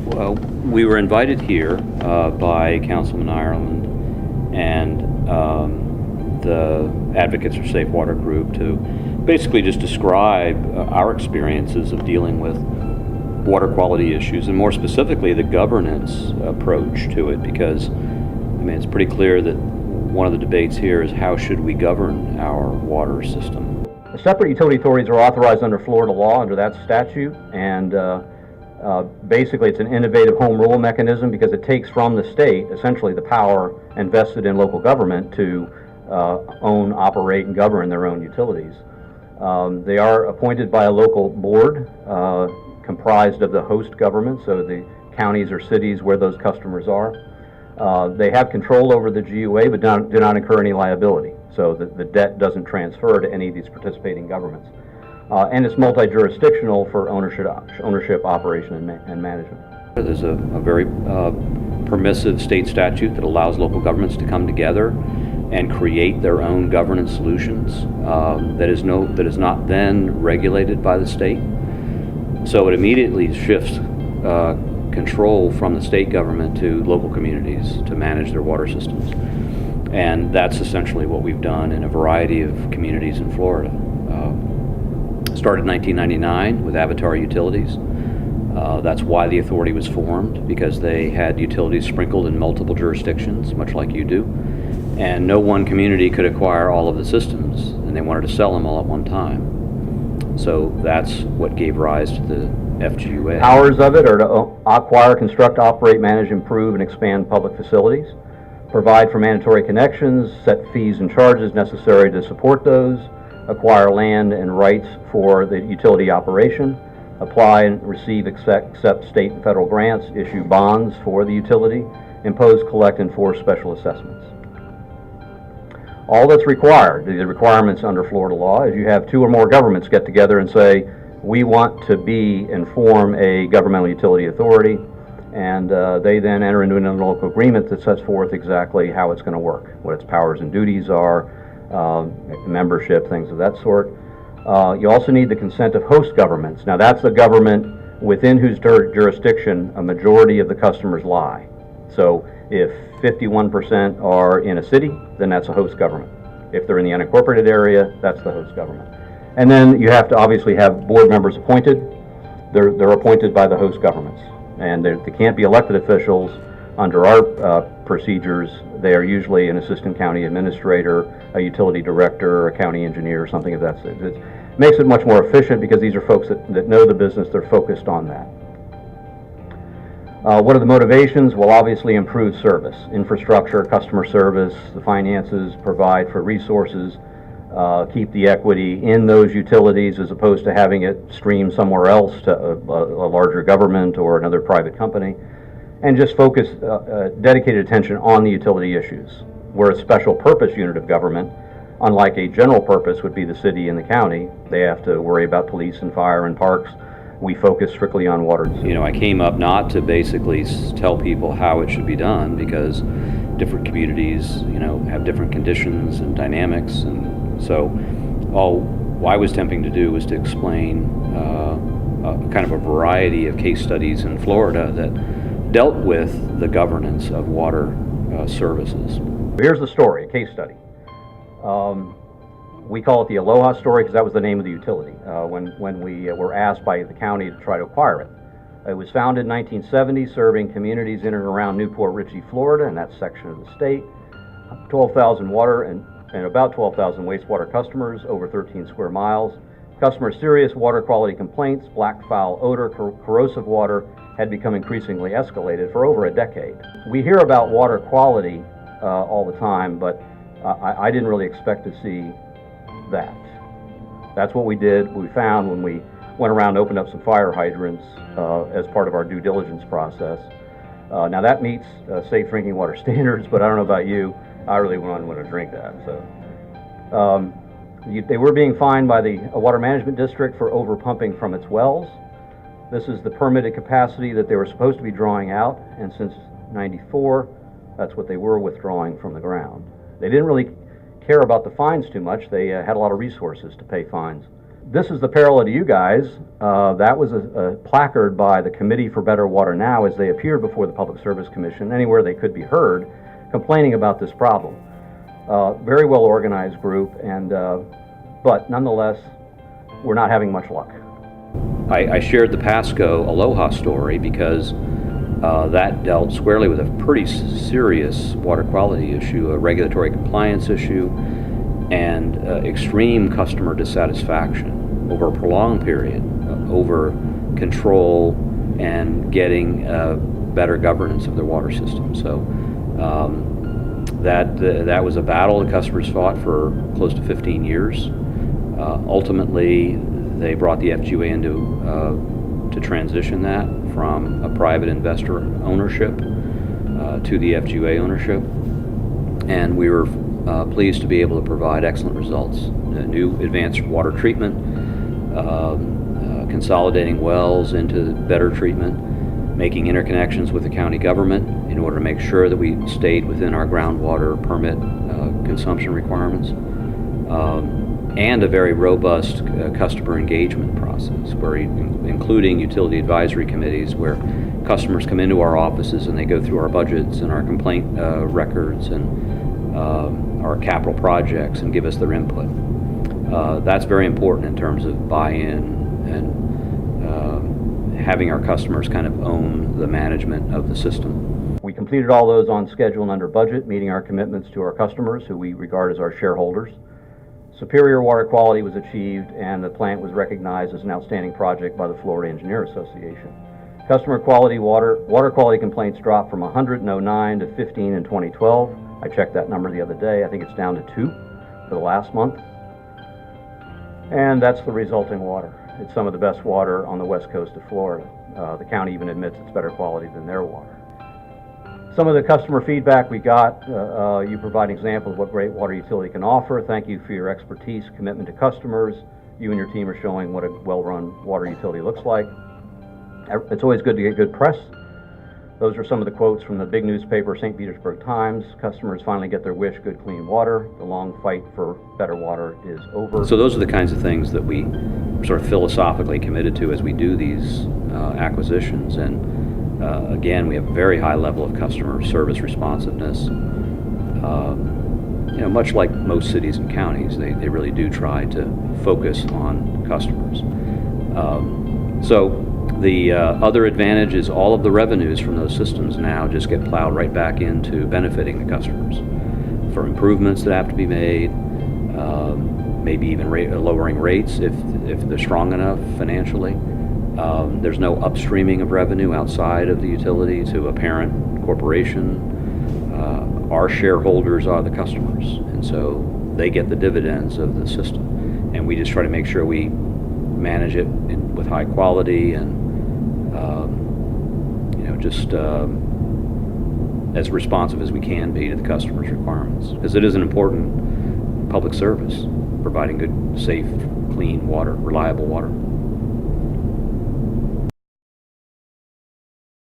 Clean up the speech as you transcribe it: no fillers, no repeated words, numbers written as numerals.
Well, we were invited here by Councilman Ireland and the Advocates for Safe Water group to basically just describe our experiences of dealing with water quality issues, and more specifically the governance approach to it, because it's pretty clear that one of the debates here is how should we govern our water system. The separate utility authorities are authorized under Florida law, under that statute, and basically it's an innovative home rule mechanism because it takes from the state essentially the power invested in local government to own, operate, and govern their own utilities. They are appointed by a local board comprised of the host government, so the counties or cities where those customers are. They have control over the GUA but do not incur any liability, so the debt doesn't transfer to any of these participating governments. And it's multi-jurisdictional for ownership, operation, and management. There's a very permissive state statute that allows local governments to come together and create their own governance solutions that is not then regulated by the state. So it immediately shifts control from the state government to local communities to manage their water systems. And that's essentially what we've done in a variety of communities in Florida. Started in 1999 with Avatar Utilities. That's why the authority was formed, because they had utilities sprinkled in multiple jurisdictions, much like you do. And no one community could acquire all of the systems, and they wanted to sell them all at one time. So that's what gave rise to the FGUA. Powers of it are to acquire, construct, operate, manage, improve, and expand public facilities, provide for mandatory connections, set fees and charges necessary to support those, acquire land and rights for the utility operation, apply and receive, accept state and federal grants, issue bonds for the utility, impose, collect, and enforce special assessments. All that's required, the requirements under Florida law, is you have two or more governments get together and say, we want to be and form a governmental utility authority, and they then enter into an interlocal agreement that sets forth exactly how it's going to work, what its powers and duties are, membership, things of that sort. You also need the consent of host governments. Now that's a government within whose jurisdiction a majority of the customers lie. So if 51% are in a city, then that's a host government. If they're in the unincorporated area, that's the host government. And then you have to obviously have board members appointed. They're appointed by the host governments. And they can't be elected officials. Under our procedures, they are usually an assistant county administrator, a utility director, a county engineer, or something of that sort. It makes it much more efficient because these are folks that know the business, they're focused on that. What are the motivations? Well, obviously improve service, infrastructure, customer service, the finances, provide for resources, keep the equity in those utilities as opposed to having it stream somewhere else to a larger government or another private company, and just focus dedicated attention on the utility issues. We're a special purpose unit of government. Unlike a general purpose would be the city and the county, they have to worry about police and fire and parks. We focus strictly on water. I came up not to basically tell people how it should be done, because different communities, have different conditions and dynamics, and so all I was attempting to do was to explain kind of a variety of case studies in Florida that dealt with the governance of water services. Here's the story, a case study. We call it the Aloha story because that was the name of the utility when we were asked by the county to try to acquire it. It was founded in 1970, serving communities in and around Newport Richey, Florida, in that section of the state. 12,000 water and about 12,000 wastewater customers, over 13 square miles. Customers' serious water quality complaints, black foul odor, corrosive water had become increasingly escalated for over a decade. We hear about water quality all the time, but I didn't really expect to see that. That's what we did. We found when we went around and opened up some fire hydrants as part of our due diligence process. Now that meets safe drinking water standards, but I don't know about you, I really wouldn't want to drink that. So they were being fined by the Water Management District for overpumping from its wells. This is the permitted capacity that they were supposed to be drawing out, and since '94, that's what they were withdrawing from the ground. They didn't really care about the fines too much. They had a lot of resources to pay fines. This is the parallel to you guys. That was a placard by the Committee for Better Water Now as they appeared before the Public Service Commission, anywhere they could be heard, complaining about this problem. Very well organized group, and but nonetheless, we're not having much luck. I shared the Pasco Aloha story because that dealt squarely with a pretty serious water quality issue, a regulatory compliance issue, and extreme customer dissatisfaction over a prolonged period, over control and getting better governance of their water system. So that was a battle the customers fought for close to 15 years. Ultimately, they brought the FGA into to transition that from a private investor ownership to the FGA ownership, and we were pleased to be able to provide excellent results. New advanced water treatment, consolidating wells into better treatment, making interconnections with the county government in order to make sure that we stayed within our groundwater permit consumption requirements, and a very robust customer engagement process, where including utility advisory committees where customers come into our offices and they go through our budgets and our complaint records and our capital projects and give us their input. That's very important in terms of buy-in and having our customers kind of own the management of the system. We completed all those on schedule and under budget, meeting our commitments to our customers, who we regard as our shareholders. Superior water quality was achieved, and the plant was recognized as an outstanding project by the Florida Engineer Association. Customer quality water quality complaints dropped from 109 to 15 in 2012. I checked that number the other day. I think it's down to 2 for the last month. And that's the resulting water. It's some of the best water on the west coast of Florida. The county even admits it's better quality than their water. Some of the customer feedback we got, you provide an example of what great water utility can offer. Thank you for your expertise, commitment to customers. You and your team are showing what a well-run water utility looks like. It's always good to get good press. Those are some of the quotes from the big newspaper, St. Petersburg Times. Customers finally get their wish, good, clean water. The long fight for better water is over. So those are the kinds of things that we sort of philosophically committed to as we do these acquisitions. And again, we have a very high level of customer service responsiveness. Much like most cities and counties, they really do try to focus on customers. So the other advantage is all of the revenues from those systems now just get plowed right back into benefiting the customers for improvements that have to be made, maybe even lowering rates if they're strong enough financially. There's no upstreaming of revenue outside of the utility to a parent corporation. Our shareholders are the customers, and so they get the dividends of the system. And we just try to make sure we manage it with high quality and just as responsive as we can be to the customer's requirements, because it is an important public service, providing good, safe, clean water, reliable water.